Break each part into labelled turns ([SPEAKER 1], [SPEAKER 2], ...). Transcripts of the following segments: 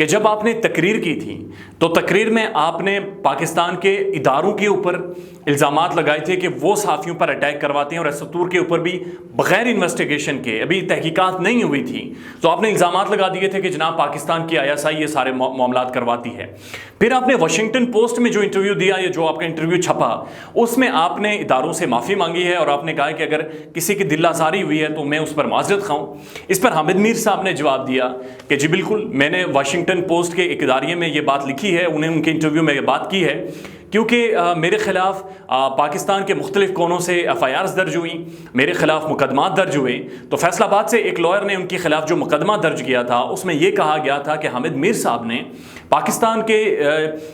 [SPEAKER 1] کہ جب آپ نے تقریر کی تھی تو تقریر میں آپ نے پاکستان کے اداروں کے اوپر الزامات لگائے تھے کہ وہ صحافیوں پر اٹیک کرواتے ہیں، اور ایسطور کے اوپر بھی بغیر انویسٹیگیشن کے، ابھی تحقیقات نہیں ہوئی تھی تو آپ نے الزامات لگا دیے تھے کہ جناب پاکستان کی ISI یہ سارے معاملات کرواتی ہے۔ پھر آپ نے واشنگٹن پوسٹ میں جو انٹرویو دیا یا جو آپ کا انٹرویو چھپا اس میں آپ نے اداروں سے معافی مانگی ہے، اور آپ نے کہا کہ اگر کسی کی دل آزاری ہوئی ہے تو میں اس پر معذرت خواہوں۔ اس پر حامد میر صاحب نے جواب دیا کہ جی بالکل، میں نے واشنگٹن پوسٹ کے ایک اداریے میں یہ بات لکھی ہے، انہیں ان کے انٹرویو میں یہ بات کی ہے، کیونکہ میرے خلاف پاکستان کے مختلف کونوں سے FIRs درج ہوئیں، میرے خلاف مقدمات درج ہوئے۔ تو فیصل آباد سے ایک لائر نے ان کے خلاف جو مقدمہ درج کیا تھا اس میں یہ کہا گیا تھا کہ حامد میر صاحب نے پاکستان کے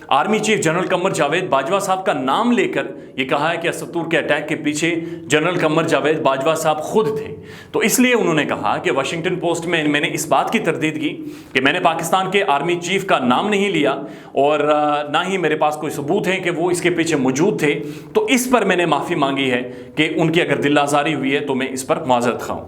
[SPEAKER 1] army chief general Qamar Javed Bajwa صاحب کا نام لے کر یہ کہا ہے کہ ایسطور کے اٹیک کے پیچھے جنرل قمر جاوید باجوہ صاحب خود تھے۔ تو اس لیے انہوں نے کہا کہ واشنگٹن پوسٹ میں میں نے اس بات کی تردید کی کہ میں نے پاکستان کے آرمی چیف کا نام نہیں لیا، اور نہ ہی میرے پاس کوئی ثبوت ہے کہ وہ اس کے پیچھے موجود تھے، تو اس پر میں نے معافی مانگی ہے کہ ان کی اگر دل آزاری ہوئی ہے تو میں اس پر معذرت خواہوں۔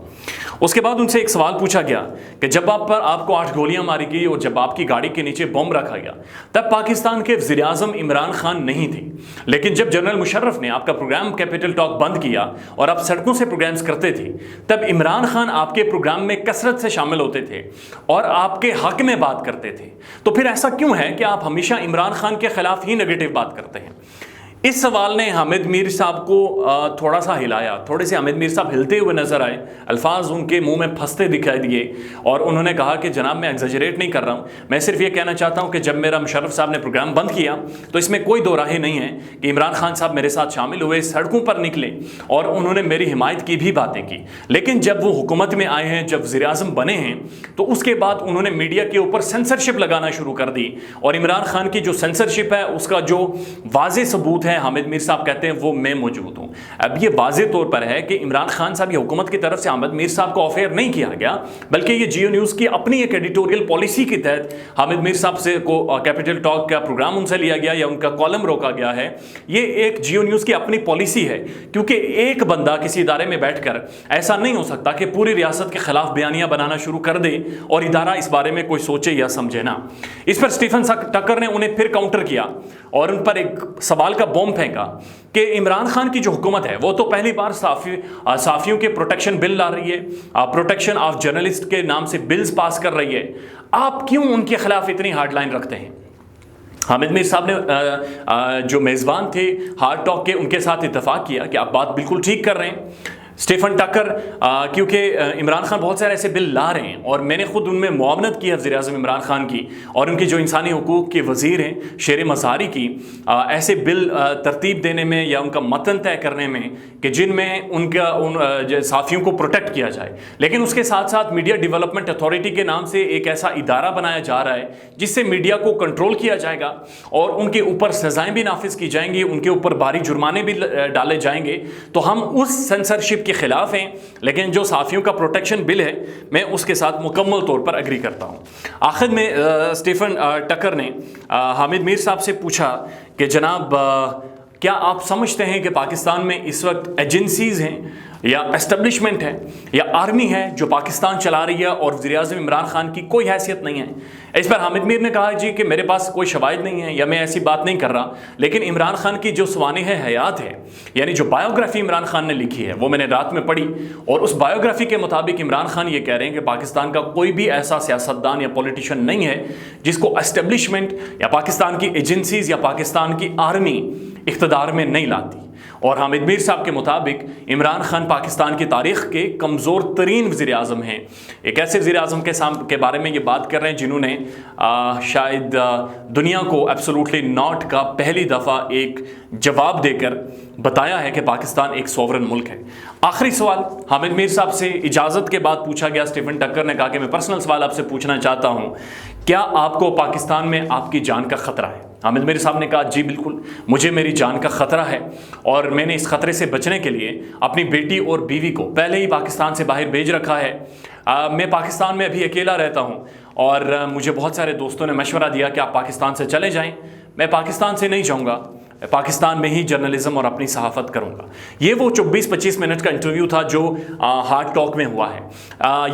[SPEAKER 1] اس کے بعد ان سے ایک سوال پوچھا گیا کہ جب آپ کو 8 گولیاں ماری گئی اور جب آپ کی گاڑی کے نیچے بم رکھا گیا تب پاکستان کے وزیر اعظم عمران خان نہیں تھے، لیکن جب جنرل مشرف نے آپ کا پروگرام کیپٹل ٹاک بند کیا اور آپ سڑکوں سے پروگرامز کرتے تھے تب عمران خان آپ کے پروگرام میں کثرت سے شامل ہوتے تھے اور آپ کے حق میں بات کرتے تھے۔ تو پھر ایسا کیوں ہے کہ آپ ہمیشہ عمران خان کے خلاف ہی نیگیٹو بات کرتے ہیں؟ اس سوال نے حامد میر صاحب کو تھوڑا سا ہلایا، تھوڑے سے حامد میر صاحب ہلتے ہوئے نظر آئے، الفاظ ان کے منہ میں پھنستے دکھائی دیے، اور انہوں نے کہا کہ جناب میں ایگزیجریٹ نہیں کر رہا ہوں، میں صرف یہ کہنا چاہتا ہوں کہ جب میرا مشرف صاحب نے پروگرام بند کیا تو اس میں کوئی دو راہی نہیں ہے کہ عمران خان صاحب میرے ساتھ شامل ہوئے، سڑکوں پر نکلے اور انہوں نے میری حمایت کی بھی باتیں کی، لیکن جب وہ حکومت میں آئے ہیں، جب وزیر اعظم بنے ہیں تو اس کے بعد انہوں نے میڈیا کے اوپر سینسرشپ لگانا شروع کر دی، اور عمران خان کی جو سینسرشپ ہے اس کا جو واضح ثبوت ہے حامد میر صاحب کہتے ہیں وہ میں موجود ہوں۔ اب یہ واضح طور پر ہے کہ عمران خان صاحب یہ حکومت کی طرف سے حامد میر صاحب کو آفر نہیں کیا گیا، بلکہ یہ جیو نیوز کی اپنی ایک ایڈیٹوریل پالیسی کے تحت حامد میر صاحب سے کو کیپٹل ٹاک کا پروگرام ان سے لیا گیا یا ان کا کالم روکا گیا ہے۔ یہ ایک جیو نیوز کی اپنی پالیسی ہے، کیونکہ ایک بندہ کسی ادارے میں بیٹھ کر ایسا نہیں ہو سکتا کہ پوری ریاست کے خلاف بیانیاں بنانا شروع کر دے اور ادارہ اس بارے میں کوئی سوچے یا سمجھے نہ۔ اس پر اسٹیفن ٹکر نے انہیں پھر کاؤنٹر کیا اور ان پر ایک سوال کا بوم پھینکا کہ عمران خان کی جو حکومت ہے وہ تو پہلی بار صحافیوں کے پروٹیکشن بل لا رہی ہے، پروٹیکشن آف جرنلسٹ کے نام سے بلز پاس کر رہی ہے، آپ کیوں ان کے خلاف اتنی ہارڈ لائن رکھتے ہیں؟ حامد میر صاحب نے جو میزبان تھے ہارڈ ٹاک کے ان کے ساتھ اتفاق کیا کہ آپ بات بالکل ٹھیک کر رہے ہیں اسٹیفن ٹکر، کیونکہ عمران خان بہت سارے ایسے بل لا رہے ہیں اور میں نے خود ان میں معاونت کی ہے وزیر اعظم عمران خان کی اور ان کے جو انسانی حقوق کے وزیر ہیں شیر مظہری کی، ایسے بل ترتیب دینے میں یا ان کا متن طے کرنے میں کہ جن میں ان صحافیوں کو پروٹیکٹ کیا جائے، لیکن اس کے ساتھ ساتھ میڈیا ڈیولپمنٹ اتھارٹی کے نام سے ایک ایسا ادارہ بنایا جا رہا ہے جس سے میڈیا کو کنٹرول کیا جائے گا اور ان کے اوپر سزائیں بھی نافذ کی جائیں گی، ان کے اوپر بھاری جرمانے بھی ڈالے جائیں گے۔ تو ہم اس سینسرشپ کے خلاف ہیں، لیکن جو صحافیوں کا پروٹیکشن بل ہے میں اس کے ساتھ مکمل طور پر اگری کرتا ہوں۔ آخر میں اسٹیفن ٹکر نے حامد میر صاحب سے پوچھا کہ جناب کیا آپ سمجھتے ہیں کہ پاکستان میں اس وقت ایجنسیز ہیں یا اسٹیبلشمنٹ ہے یا آرمی ہے جو پاکستان چلا رہی ہے اور وزیر اعظم عمران خان کی کوئی حیثیت نہیں ہے؟ اس پر حامد میر نے کہا جی کہ میرے پاس کوئی شواہد نہیں ہے یا میں ایسی بات نہیں کر رہا، لیکن عمران خان کی جو سوانح حیات ہے یعنی جو بایوگرافی عمران خان نے لکھی ہے وہ میں نے رات میں پڑھی، اور اس بایوگرافی کے مطابق عمران خان یہ کہہ رہے ہیں کہ پاکستان کا کوئی بھی ایسا سیاستدان یا پولیٹیشین نہیں ہے جس کو اسٹیبلشمنٹ یا پاکستان کی ایجنسیز یا پاکستان کی آرمی اقتدار میں نہیں لاتی۔ اور حامد میر صاحب کے مطابق عمران خان پاکستان کی تاریخ کے کمزور ترین وزیر اعظم ہیں، ایک ایسے وزیر اعظم کے بارے میں یہ بات کر رہے ہیں جنہوں نے شاید دنیا کو ایبسولوٹلی ناٹ کا پہلی دفعہ ایک جواب دے کر بتایا ہے کہ پاکستان ایک سوورن ملک ہے۔ آخری سوال حامد میر صاحب سے اجازت کے بعد پوچھا گیا، اسٹیفن ٹکر نے کہا کہ میں پرسنل سوال آپ سے پوچھنا چاہتا ہوں، کیا آپ کو پاکستان میں آپ کی جان کا خطرہ ہے؟ حامد میر صاحب نے کہا جی بالکل، مجھے میری جان کا خطرہ ہے اور میں نے اس خطرے سے بچنے کے لیے اپنی بیٹی اور بیوی کو پہلے ہی پاکستان سے باہر بھیج رکھا ہے۔ میں پاکستان میں ابھی اکیلا رہتا ہوں اور مجھے بہت سارے دوستوں نے مشورہ دیا کہ آپ پاکستان سے چلے جائیں، میں پاکستان سے نہیں جاؤں گا، پاکستان میں ہی جرنلزم اور اپنی صحافت کروں گا۔ یہ وہ 24-25 منٹ کا انٹرویو تھا جو ہارڈ ٹاک میں ہوا ہے۔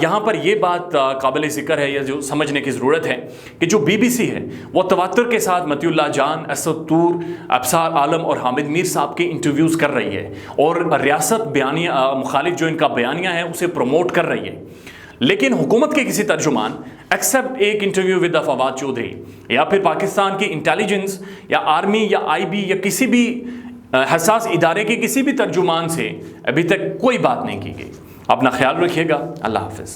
[SPEAKER 1] یہاں پر یہ بات قابل ذکر ہے یا جو سمجھنے کی ضرورت ہے کہ جو BBC ہے وہ تواتر کے ساتھ مطیع اللہ جان، اسد طور، ابصار عالم اور حامد میر صاحب کے انٹرویوز کر رہی ہے اور ریاست بیانیہ مخالف جو ان کا بیانیہ ہے اسے پروموٹ کر رہی ہے، لیکن حکومت کے کسی ترجمان ایکسیپٹ ایک انٹرویو ود فواد چودھری یا پھر پاکستان کی انٹیلیجنس یا آرمی یا IB یا کسی بھی حساس ادارے کے کسی بھی ترجمان سے ابھی تک کوئی بات نہیں کی گئی۔ اپنا خیال رکھیے گا، اللہ حافظ۔